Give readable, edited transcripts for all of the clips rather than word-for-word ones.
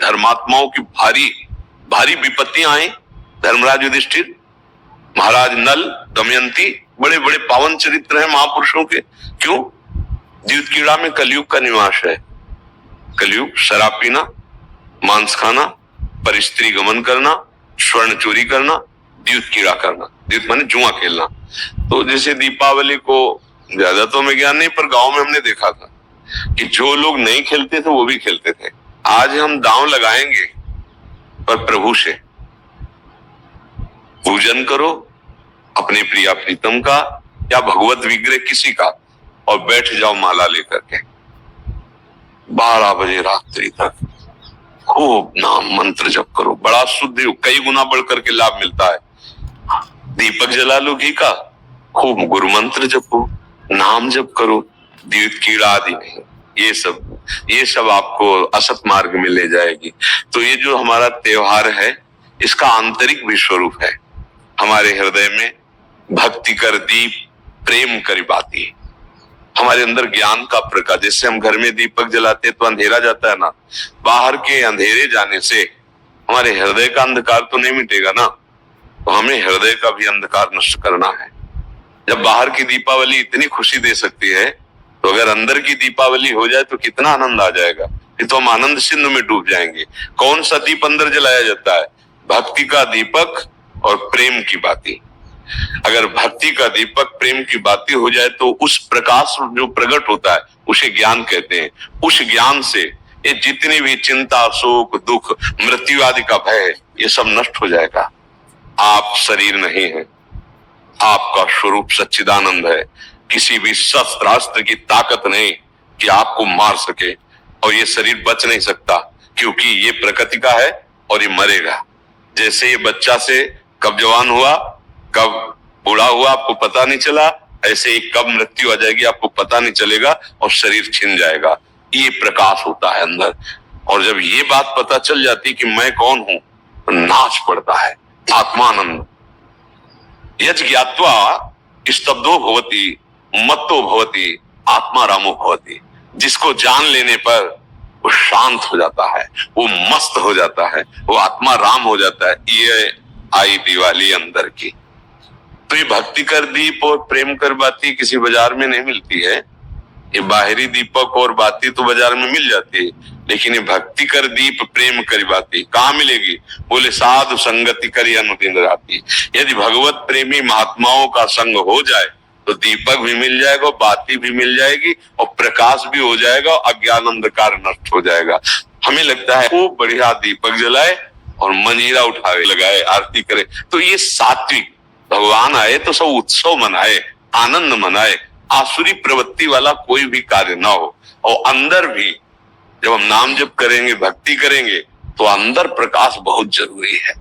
धर्मात्माओं की भारी भारी विपत्तियां आई। धर्मराज युधिष्ठिर, महाराज नल, दमयंती, बड़े बड़े पावन चरित्र हैं महापुरुषों के। क्यों? द्यूत कीड़ा में कलयुग का निवास है। कलयुग शराब पीना, मांस खाना, परिस्त्री गमन करना, स्वर्ण चोरी करना, द्यूत कीड़ा करना। द्यूत माने जुआ खेलना। तो जैसे दीपावली को ज्यादा तो हमें ज्ञान नहीं, पर गांव में हमने देखा था कि जो लोग नहीं खेलते थे वो भी खेलते थे। आज हम दांव लगाएंगे पर प्रभु से पूजन करो, अपने प्रिया प्रीतम का या भगवत विग्रह किसी का, और बैठ जाओ माला लेकर के 12 बजे रात्रि तक खूब नाम मंत्र जप करो। बड़ा शुद्ध, कई गुना बढ़कर के लाभ मिलता है। दीपक जला लो घी का, खूब गुरु मंत्र जपो, नाम जप करो, द्यूत कीड़ा आदि नहीं। ये सब आपको असत मार्ग में ले जाएगी। तो ये जो हमारा त्योहार है, इसका आंतरिक भी स्वरूप है। हमारे हृदय में भक्ति कर दीप प्रेम करी बाती, हमारे अंदर ज्ञान का प्रकाश। जैसे हम घर में दीपक जलाते तो अंधेरा जाता है ना, बाहर के अंधेरे जाने से हमारे हृदय का अंधकार तो नहीं मिटेगा ना। तो हमें हृदय का भी अंधकार नष्ट करना है। जब बाहर की दीपावली इतनी खुशी दे सकती है, तो अगर अंदर की दीपावली हो जाए तो कितना आनंद आ जाएगा। फिर तो हम आनंद सिंधु में डूब जाएंगे। कौन सा दीप अंदर जलाया जाता है? भक्ति का दीपक और प्रेम की बाती। अगर भक्ति का दीपक प्रेम की बाती हो जाए तो उस प्रकाश जो प्रकट होता है उसे ज्ञान कहते हैं। उस ज्ञान से ये जितनी भी चिंता, शोक, दुख, मृत्यु आदि का भय, ये सब नष्ट हो जाएगा। आप शरीर नहीं है, आपका स्वरूप सच्चिदानंद है। किसी भी शस्त्रास्त्र की ताकत नहीं कि आपको मार सके, और ये शरीर बच नहीं सकता, क्योंकि ये प्रकृति का है और ये मरेगा। जैसे ये बच्चा से कब जवान हुआ, कब बूढ़ा हुआ आपको पता नहीं चला, ऐसे ही कब मृत्यु आ जाएगी आपको पता नहीं चलेगा, और शरीर छिन जाएगा। ये प्रकाश होता है अंदर। और जब ये बात पता चल जाती कि मैं कौन हूं, तो नाच पड़ता है आत्मानंद। यज् ज्ञात्वा स्तब्धो भवति मत्तो भवति आत्मा रामो भवति। जिसको जान लेने पर वो शांत हो जाता है, वो मस्त हो जाता है, वो आत्मा राम हो जाता है। ये आई दिवाली अंदर की। तो ये भक्ति कर दीप और प्रेम कर बाती किसी बाजार में नहीं मिलती है। ये बाहरी दीपक और बाती तो बाजार में मिल जाती है, लेकिन ये भक्ति कर दीप प्रेम कर बाती कहाँ मिलेगी? बोले साधु संगति करी अनुदिन राती। यदि भगवत प्रेमी महात्माओं का संग हो जाए तो दीपक भी मिल जाएगा, बाती भी मिल जाएगी, और प्रकाश भी हो जाएगा, अज्ञान अंधकार नष्ट हो जाएगा। हमें लगता है खूब बढ़िया दीपक जलाए और मंजीरा उठावे, लगाए, आरती करे, तो ये सात्विक। भगवान आए तो सब उत्सव मनाए, आनंद मनाए, आसुरी प्रवृत्ति वाला कोई भी कार्य ना हो। और अंदर भी जब हम नाम जप करेंगे, भक्ति करेंगे, तो अंदर प्रकाश बहुत जरूरी है।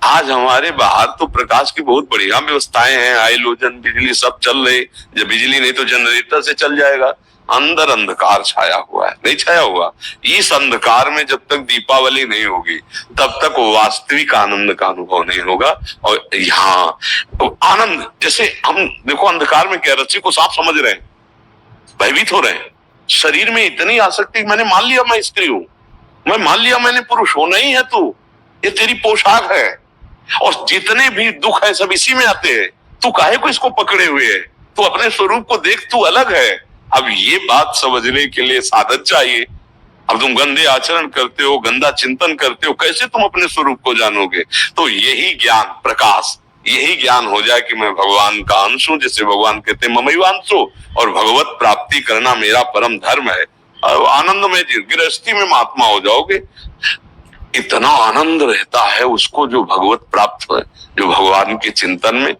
आज हमारे बाहर तो प्रकाश की बहुत बढ़िया व्यवस्थाएं हैं, हाइलोजन, बिजली सब चल रही। जब बिजली नहीं तो जनरेटर से चल जाएगा। अंदर अंधकार छाया हुआ है, नहीं छाया हुआ। इस अंधकार में जब तक दीपावली नहीं होगी तब तक वास्तविक आनंद का अनुभव नहीं होगा। और यहाँ तो आनंद, जैसे हम देखो अंधकार में क्या, रस्सी को साफ समझ रहे हैं, भयभीत हो रहे हैं। शरीर में इतनी आसक्ति, मैंने मान लिया मैं स्त्री हूं, मैं मान लिया मैंने पुरुष हूं। नहीं है तू, ये तेरी पोशाक है, और जितने भी दुख है सब इसी में आते हैं। तू काहे को इसको पकड़े हुए है? तू अपने स्वरूप को देख, तू अलग है। अब ये बात समझने के लिए साधन चाहिए। अब तुम गंदे आचरण करते हो, गंदा चिंतन करते हो, कैसे तुम अपने स्वरूप को जानोगे? तो यही ज्ञान प्रकाश, यही ज्ञान हो जाए कि मैं भगवान का अंश हूं, जैसे भगवान कहते हैं ममैवांशो, और भगवत प्राप्ति करना मेरा परम धर्म है। और आनंद में गृहस्थी में महात्मा हो जाओगे। इतना आनंद रहता है उसको जो भगवत प्राप्त है, जो भगवान के चिंतन में।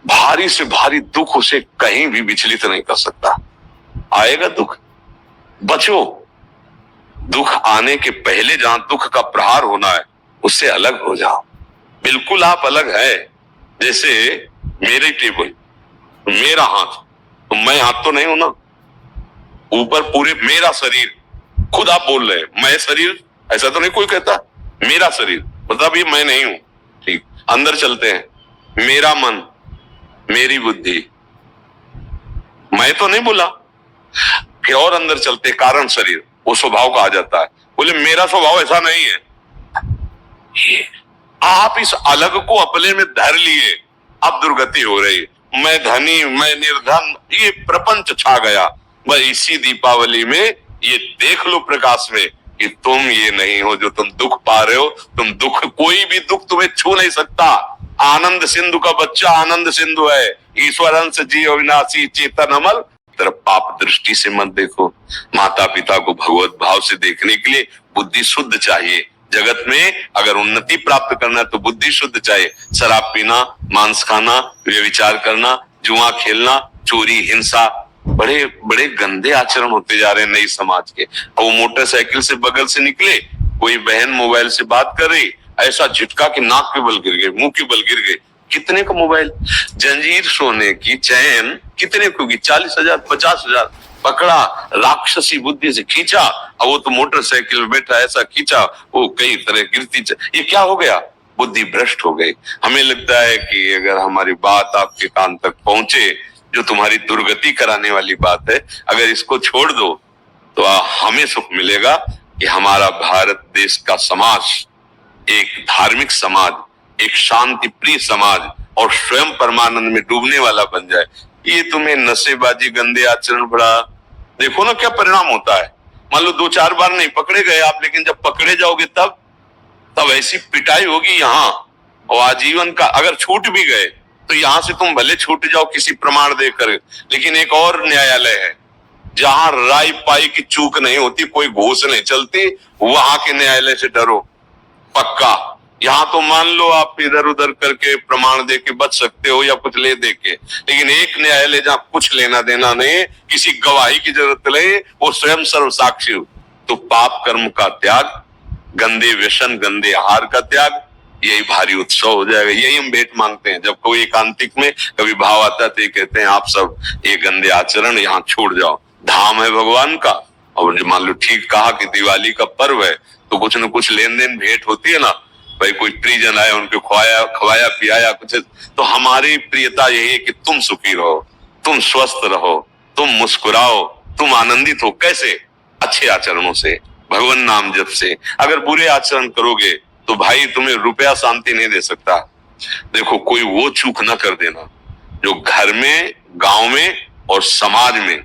भारी से भारी दुख उसे कहीं भी विचलित नहीं कर सकता। आएगा दुख, बचो। दुख आने के पहले जहां दुख का प्रहार होना है उससे अलग हो जाओ। बिल्कुल आप अलग है। जैसे मेरी टेबल, मेरा हाथ, तो मैं हाथ तो नहीं हूं ना। ऊपर पूरे मेरा शरीर, खुद आप बोल रहे हैं मैं शरीर, ऐसा तो नहीं कोई कहता। मेरा शरीर मतलब ये मैं नहीं हूं। ठीक, अंदर चलते हैं। मेरा मन, मेरी बुद्धि, मैं तो नहीं बोला। फिर और अंदर चलते, कारण शरीर, वो स्वभाव का आ जाता है। बोले मेरा स्वभाव ऐसा नहीं है। आप इस अलग को अपने में धर लिए, अब दुर्गति हो रही। मैं धनी, मैं निर्धन, ये प्रपंच छा गया। बस इसी दीपावली में ये देख लो प्रकाश में कि तुम ये नहीं हो जो तुम दुख पा रहे हो। तुम दुख, कोई भी दुख तुम्हें छू नहीं सकता। आनंद सिंधु का बच्चा आनंद सिंधु है। ईश्वर अंश जीव अविनाशी चेतन अमल। तरफ पाप दृष्टि से मत देखो। माता पिता को भगवत भाव से देखने के लिए बुद्धि शुद्ध चाहिए। जगत में अगर उन्नति प्राप्त करना है तो बुद्धि शुद्ध चाहिए। शराब पीना, मांस खाना, व्यभिचार करना, जुआ खेलना, चोरी, हिंसा, बड़े बड़े गंदे आचरण होते जा रहे हैं नई समाज के। और वो मोटरसाइकिल से बगल से निकले, कोई बहन मोबाइल से बात कर रही, ऐसा झटका कि नाक के बल गिर गए, मुंह के बल गिर गए। कितने का मोबाइल? जंजीर सोने की चैन कितने को? 40,000 50,000। पकड़ा, राक्षसी बुद्धि से खींचा, और वो तो मोटरसाइकिल में बैठा ऐसा खींचा, वो कई तरह गिरती। ये क्या हो गया? बुद्धि भ्रष्ट हो गई। हमें लगता है कि अगर हमारी बात आपके कान तक पहुंचे, जो तुम्हारी दुर्गति कराने वाली बात है, अगर इसको छोड़ दो तो हमें सुख मिलेगा कि हमारा भारत देश का समाज एक धार्मिक समाज, एक शांति प्रिय समाज और स्वयं परमानंद में डूबने वाला बन जाए। ये तुम्हें नशेबाजी, गंदे आचरण, बड़ा देखो ना क्या परिणाम होता है। मान लो 2-4 बार नहीं पकड़े गए आप, लेकिन जब पकड़े जाओगे तब ऐसी पिटाई होगी यहाँ, और आजीवन का। अगर छूट भी गए तो यहाँ से तुम भले छूट जाओ किसी प्रमाण देकर, लेकिन एक और न्यायालय है जहां राय पाई की चूक नहीं होती, कोई घूस नहीं चलती, वहां के न्यायालय से डरो पक्का। यहाँ तो मान लो आप इधर उधर करके प्रमाण दे के बच सकते हो या कुछ ले दे के, लेकिन एक न्यायालय जहाँ कुछ लेना देना नहीं, किसी गवाही की जरूरत नहीं, वो स्वयं सर्व साक्षी हो। तो पाप कर्म का त्याग, गंदे व्यसन, गंदे आहार का त्याग, यही भारी उत्सव हो जाएगा। यही हम भेंट मांगते हैं। जब कोई एकांतिक में कभी भाव आता है तो ये कहते हैं आप सब ये गंदे आचरण यहाँ छोड़ जाओ, धाम है भगवान का। और मान लो ठीक कहा कि दिवाली का पर्व है तो कुछ न कुछ लेन देन भेंट होती है ना, भाई कोई प्रियजन आए, उनको खवाया पियाया कुछ। तो हमारी प्रियता यही है कि तुम सुखी रहो, तुम स्वस्थ रहो, तुम मुस्कुराओ, तुम आनंदित हो। कैसे? अच्छे आचरणों से, भगवान नाम जप से। अगर बुरे आचरण करोगे तो भाई तुम्हें रुपया शांति नहीं दे सकता। देखो, कोई वो चूक ना कर देना जो घर में, गांव में और समाज में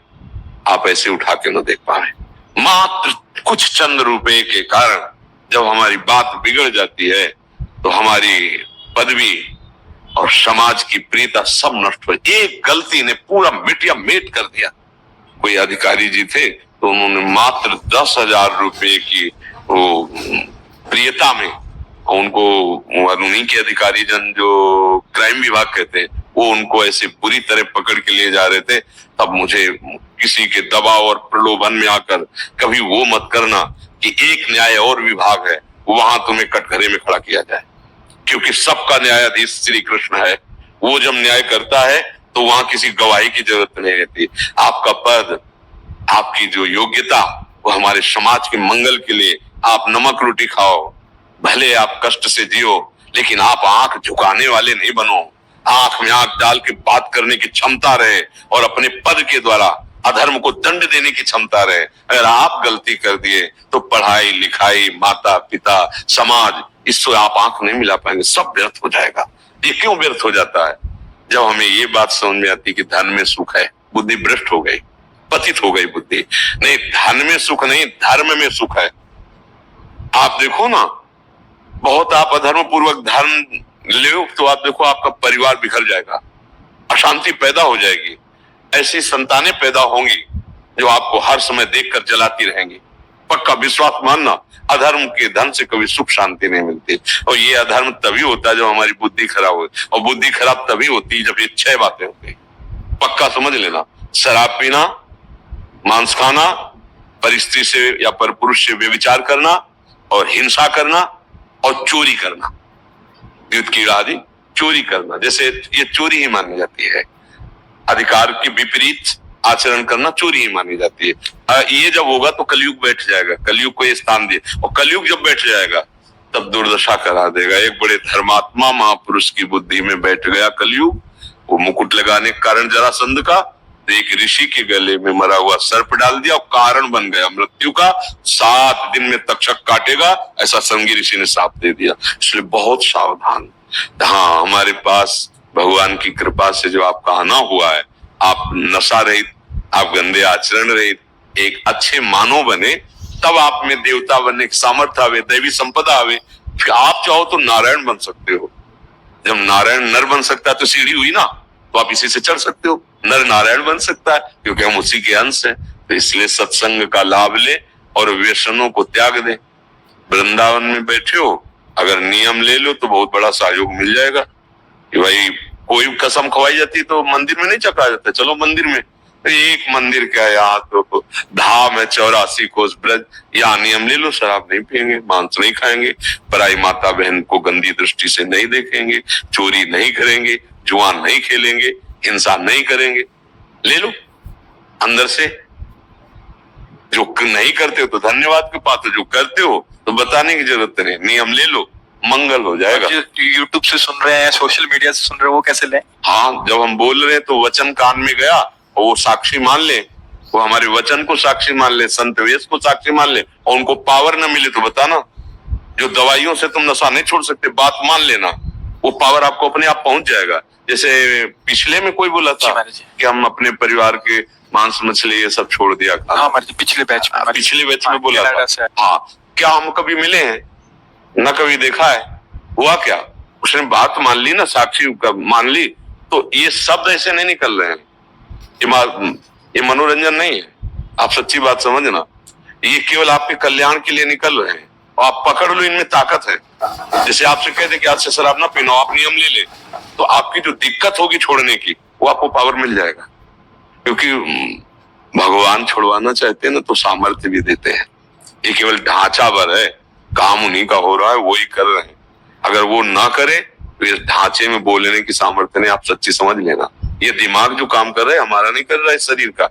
आप ऐसे उठा के न देख पाए। मात्र कुछ चंद रुपए के कारण जब हमारी बात बिगड़ जाती है तो हमारी पदवी और समाज की प्रियता सब नष्ट हो। एक गलती ने पूरा मिटिया मेट कर दिया। कोई अधिकारी जी थे तो उन्होंने मात्र 10,000 रुपए की वो प्रियता में, उनको उन्हीं के अधिकारी जन जो क्राइम विभाग के थे, वो उनको ऐसे बुरी तरह पकड़ के ले जा रहे थे। तब मुझे किसी के दबाव और प्रलोभन में आकर कभी वो मत करना कि एक न्याय और विभाग है वहां तुम्हें कटघरे में खड़ा किया जाए, क्योंकि सबका न्यायाधीश श्री कृष्ण है। वो जब न्याय करता है तो वहां किसी गवाही की जरूरत नहीं रहती। आपका पद, आपकी जो योग्यता, वो हमारे समाज के मंगल के लिए। आप नमक रोटी खाओ, भले आप कष्ट से जियो, लेकिन आप आंख झुकाने वाले नहीं बनो। आंख में आंख डाल के बात करने की क्षमता रहे और अपने पद के द्वारा अधर्म को दंड देने की क्षमता रहे। अगर आप गलती कर दिए तो पढ़ाई लिखाई, माता पिता, समाज, इससे आप आंख नहीं मिला पाएंगे, सब व्यर्थ हो जाएगा। ये क्यों व्यर्थ हो जाता है? जब हमें ये बात समझ में आती कि धन में सुख है, बुद्धि भ्रष्ट हो गई, पतित हो गई बुद्धि। नहीं, धन में सुख नहीं, धर्म में सुख है। आप देखो ना, बहुत आप अधर्म पूर्वक धर्म ले तो आप देखो आपका परिवार बिखर जाएगा, अशांति पैदा हो जाएगी। ऐसी संतानें पैदा होंगी जो आपको हर समय देखकर जलाती रहेंगी। पक्का विश्वास मानना, अधर्म के धन से कभी सुख शांति नहीं मिलती। और ये अधर्म तभी होता है जब हमारी बुद्धि खराब हो, और बुद्धि खराब तभी होती है जब ये 6 बातें होती। पक्का समझ लेना, शराब पीना, मांस खाना, परिस्त्री से या पर पुरुष से व्यभिचार करना, और हिंसा करना, और चोरी करना, युद्ध की आदि चोरी करना, जैसे ये चोरी ही मानी जाती है। अधिकार के विपरीत आचरण करना चोरी ही मानी जाती है। ये जब होगा तो कलयुग बैठ जाएगा, कलयुग को ये स्थान दिए, और कलयुग जब बैठ जाएगा तब दुर्दशा करा देगा। एक बड़े धर्मात्मा महापुरुष की बुद्धि में बैठ गया कलयुग। वो मुकुट लगाने के कारण जरासंध का, तो एक ऋषि के गले में मरा हुआ सर्प डाल दिया और कारण बन गया मृत्यु का। 7 दिन में तक्षक काटेगा, ऐसा संगी ऋषि ने शाप दे दिया। इसलिए बहुत सावधान। हाँ, हमारे पास भगवान की कृपा से जो आपका आना हुआ है, आप नशा रहित, आप गंदे आचरण रहित एक अच्छे मानव बने, तब आप में देवता बनने की सामर्थ्य आवे, दैवी संपदा आवे। आप चाहो तो नारायण बन सकते हो। जब नारायण नर बन सकता है तो सीढ़ी हुई ना, तो आप इसी से चढ़ सकते हो। नर नारायण बन सकता है क्योंकि हम उसी के अंश हैं। तो इसलिए सत्संग का लाभ ले और व्यसनों को त्याग दे। वृंदावन में बैठे हो, अगर नियम ले लो तो बहुत बड़ा सहयोग मिल जाएगा कि भाई कोई कसम खवाई जाती तो मंदिर में नहीं चखा जाता, चलो मंदिर में। एक मंदिर क्या है, यहाँ तो धाम है 84 कोस ब्रज, यहाँ नियम ले लो, शराब नहीं पियेंगे, मांस नहीं खाएंगे, पराई माता बहन को गंदी दृष्टि से नहीं देखेंगे, चोरी नहीं करेंगे, जुआ नहीं खेलेंगे, हिंसा नहीं करेंगे। ले लो अंदर से। जो नहीं करते हो तो धन्यवाद के पात्र, जो करते हो तो बताने की जरूरत नहीं। नियम ले लो, मंगल हो जाएगा। यूट्यूब से सुन रहे हैं, सोशल मीडिया से सुन रहे हैं, वो कैसे लें? हाँ, जब हम बोल रहे हैं तो वचन कान में गया और वो साक्षी मान ले, वो हमारे वचन को साक्षी मान ले, संत वेद को साक्षी मान ले, और उनको पावर न मिले तो बताना। जो दवाइयों से तुम नशा नहीं छोड़ सकते, बात मान लेना, वो पावर आपको अपने आप पहुंच जाएगा। जैसे पिछले में कोई बोला था कि हम अपने परिवार के मांस मछली ये सब छोड़ दिया। हाँ, पिछले बैच में बोला था। हाँ, क्या हम कभी मिले हैं? न कभी देखा है। हुआ क्या, उसने बात मान ली ना, साक्षी मान ली, तो ये शब्द ऐसे नहीं निकल रहे हैं। ये मनोरंजन नहीं है, आप सच्ची बात समझना। ये केवल आपके कल्याण के लिए निकल रहे हैं और आप पकड़ लो, इनमें ताकत है। जैसे आपसे कह दे कि आज से शराब ना पीना, आप नियम ले ले, तो आपकी जो दिक्कत होगी छोड़ने की, वो आपको पावर मिल जाएगा। क्योंकि भगवान छुड़वाना चाहते हैं ना तो सामर्थ्य भी देते हैं। ये केवल ढांचा भर है, काम उन्हीं का हो रहा है, वही कर रहे हैं। अगर वो ना करे तो इस ढांचे में बोलने की सामर्थ्य नहीं, आप सच्ची समझ लेना। ये दिमाग जो काम कर रहा है हमारा नहीं कर रहा है, शरीर का।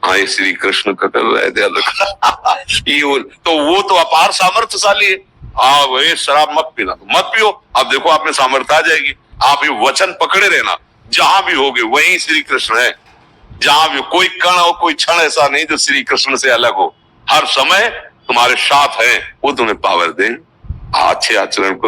हाँ, ये श्री कृष्ण का कर रहा है, ध्यान रखना। ये तो वो तो अपार सामर्थ्यशाली है। हाँ, वही शराब मत पीना, तो मत पियो। अब देखो आप में सामर्थ्य आ जाएगी। आप ये वचन पकड़े रहना, जहां भी होगे वहीं श्री कृष्ण है। जहां भी कोई कण और कोई क्षण ऐसा नहीं जो श्री कृष्ण से अलग हो। हर समय तुम्हारे साथ है, वो तुम्हें पावर दें। अच्छे आचरण करो।